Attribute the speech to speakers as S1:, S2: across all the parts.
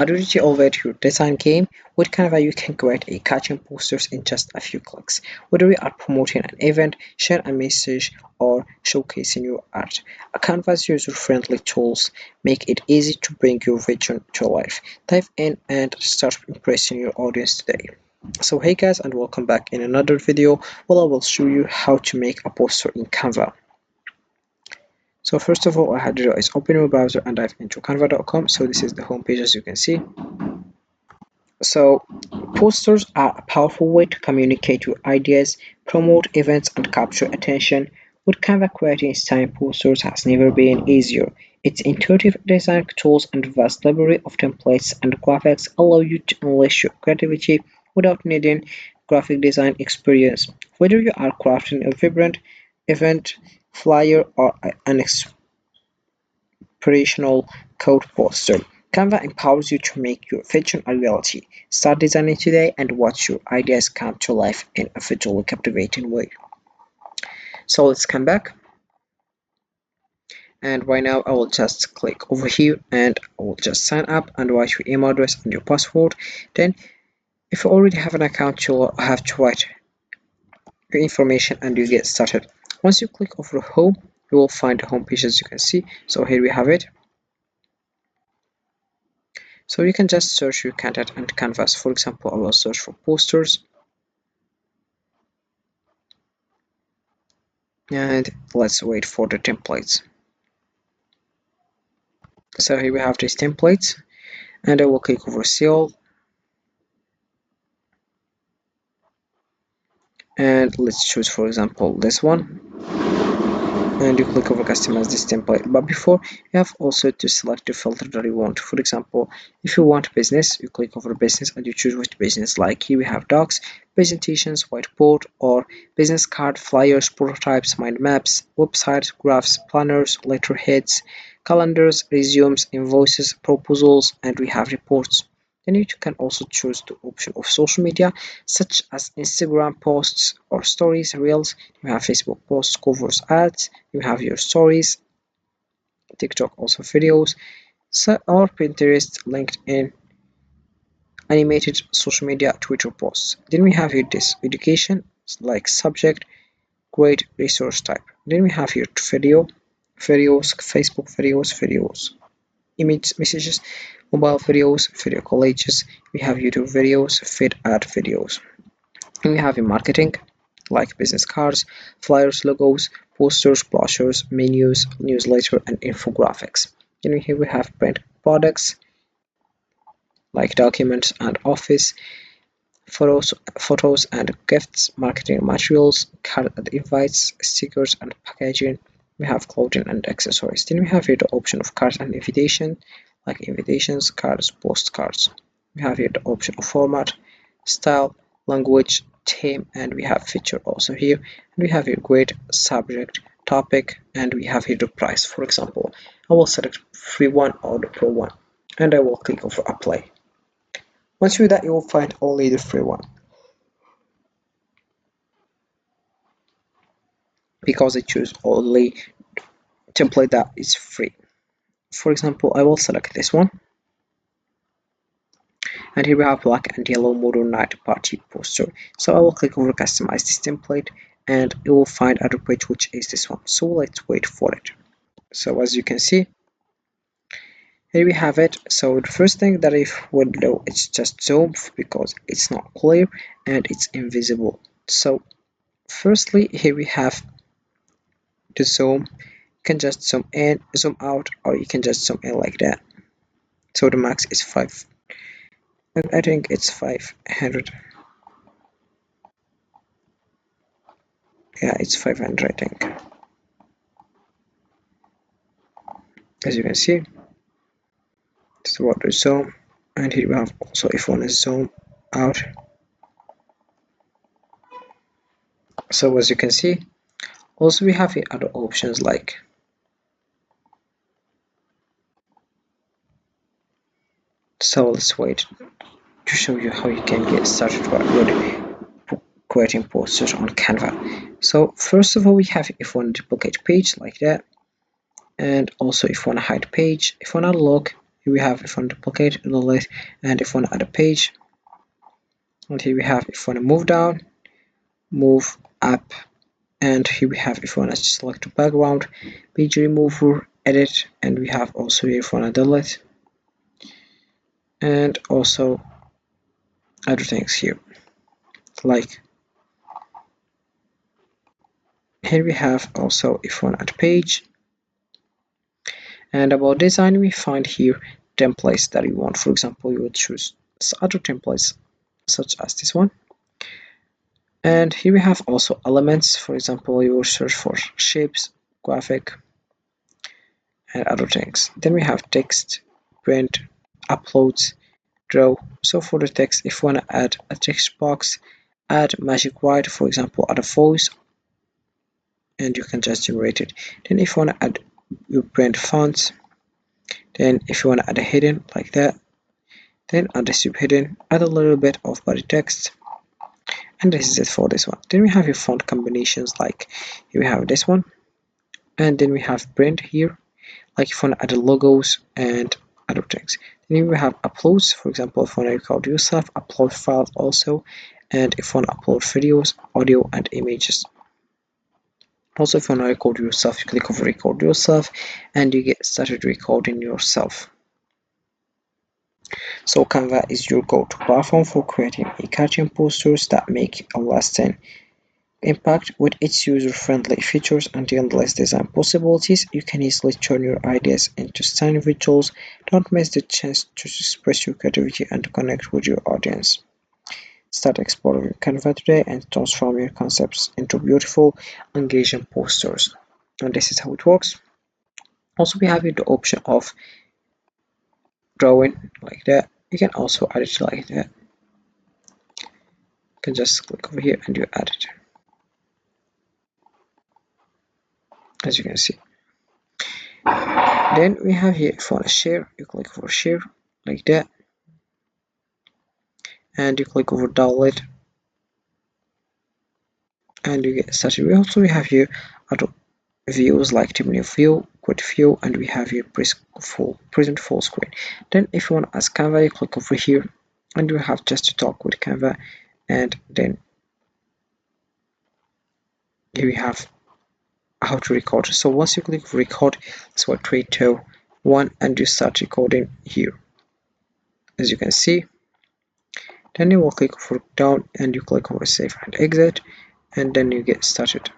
S1: Add to elevate your design game. With Canva, you can create a catching posters in just a few clicks. Whether you are promoting an event, share a message, or showcasing your art, Canva's user-friendly tools make it easy to bring your vision to life. Dive in and start impressing your audience today. So hey guys, and welcome back in another video where I will show you how to make a poster in Canva. So first of all, I had to do is open your browser and dive into canva.com. So this is the home page, as you can see. So posters are a powerful way to communicate your ideas, promote events, and capture attention. With Canva, creating stunning posters has never been easier. Its intuitive design tools and vast library of templates and graphics allow you to unleash your creativity without needing graphic design experience. Whether you are crafting a vibrant event flyer or an inspirational code poster, Canva empowers you to make your vision a reality. Start designing today and watch your ideas come to life in a visually captivating way. So let's come back, and right now I will just click over here and I will just sign up and write your email address and your password. Then if you already have an account, you'll have to write your information and you get started. Once you click over home, you will find the home page, as you can see. So here we have it. So you can just search your content and canvas. For example, I will search for posters, and let's wait for the templates. So here we have these templates, and I will click over see all, and let's choose, for example, this one, and you click over customize this template. But before, you have also to select the filter that you want. For example, if you want business, you click over business and you choose which business. Like here we have docs, presentations, whiteboard, or business card, flyers, prototypes, mind maps, websites, graphs, planners, letterheads, calendars, resumes, invoices, proposals, and we have reports. Then you can also choose the option of social media, such as Instagram posts or stories, reels. You have Facebook posts, covers, ads. You have your stories, TikTok also videos, or Pinterest, LinkedIn, animated social media, Twitter posts. Then we have here this education, like subject, grade, resource type. Then we have here videos, Facebook videos, image messages, mobile videos, video collages. We have YouTube videos, feed ad videos. And we have in marketing, like business cards, flyers, logos, posters, brochures, menus, newsletter, and infographics. Then here we have print products, like documents and office, photos and gifts, marketing materials, card and invites, stickers and packaging. We have clothing and accessories. Then we have here the option of cards and invitation, like invitations, cards, postcards. We have here the option of format, style, language, theme, and we have feature also here. And we have here grade, subject, topic, and we have here the price. For example, I will select free one or the pro one, and I will click over apply. Once you do that, you will find only the free one, because I choose only template that is free. For example, I will select this one, and here we have black and yellow modern night party poster. So I will click over customize this template, and you will find other page, which is this one. So let's wait for it. So as you can see, here we have it. So the first thing that if would do, it's just zoom, because it's not clear and it's invisible. So firstly, here we have the zoom. You can just zoom in, zoom out, or you can just zoom in like that. So the max is 5. I think it's 500. Yeah, it's 500, I think. As you can see, this is what the zoom. And here we have also if one is zoom out. So as you can see, also we have here other options like so let's wait to show you how you can get started with creating posters on Canva. So first of all, we have if one duplicate page like that, and also if one hide page, if one unlock, here we have if you want to duplicate, delete, and if you want to add a page. And here we have if you want to move down, move up, and here we have if you want to select the background, page remover, edit, and we have also here if you want to delete, and also other things here. Like here we have also if you want to add page, and about design we find here templates that you want. For example, you would choose other templates such as this one. And here we have also elements. For example, you will search for shapes, graphic, and other things. Then we have text, print, uploads, draw. So for the text, if you want to add a text box, add magic write, for example, add a voice, and you can just generate it. Then if you want to add your print fonts, then if you want to add a hidden like that, then add a subhidden, add a little bit of body text, and this is it for this one. Then we have your font combinations, like here we have this one, and then we have print here, like if you want to add logos and other things. Then we have uploads, for example, if you want to record yourself, upload files also, and if you want to upload videos, audio, and images. Also, if you want to record yourself, you click over record yourself, and you get started recording yourself. So Canva is your go-to platform for creating eye-catching posters that make a lasting impact. With its user-friendly features and endless design possibilities, you can easily turn your ideas into stunning visuals. Don't miss the chance to express your creativity and to connect with your audience. Start exploring Canva today and transform your concepts into beautiful, engaging posters. And this is how it works. Also, we have here the option of drawing like that. You can also add it like that. You can just click over here and you add it, as you can see. Then we have here if you want to share, you click for share like that, and you click over download, and you get started. We also have here other views like terminal view, quit view, and we have here present full screen. Then if you want to ask Canva, you click over here, and you have just to talk with Canva, and then here we have how to record. So once you click record, select 3, 2, 1, and you start recording here, as you can see. Then you will click for down and you click over save and exit, and then you get started.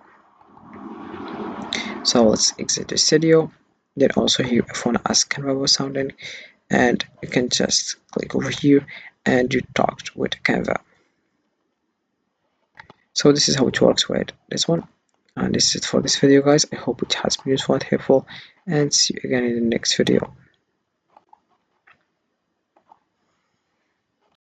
S1: So let's exit this video. Then also here if you want to ask Canva about sounding, and you can just click over here and you talked with Canva. So this is how it works with this one, and this is it for this video guys. I hope it has been useful and helpful, and see you again in the next video.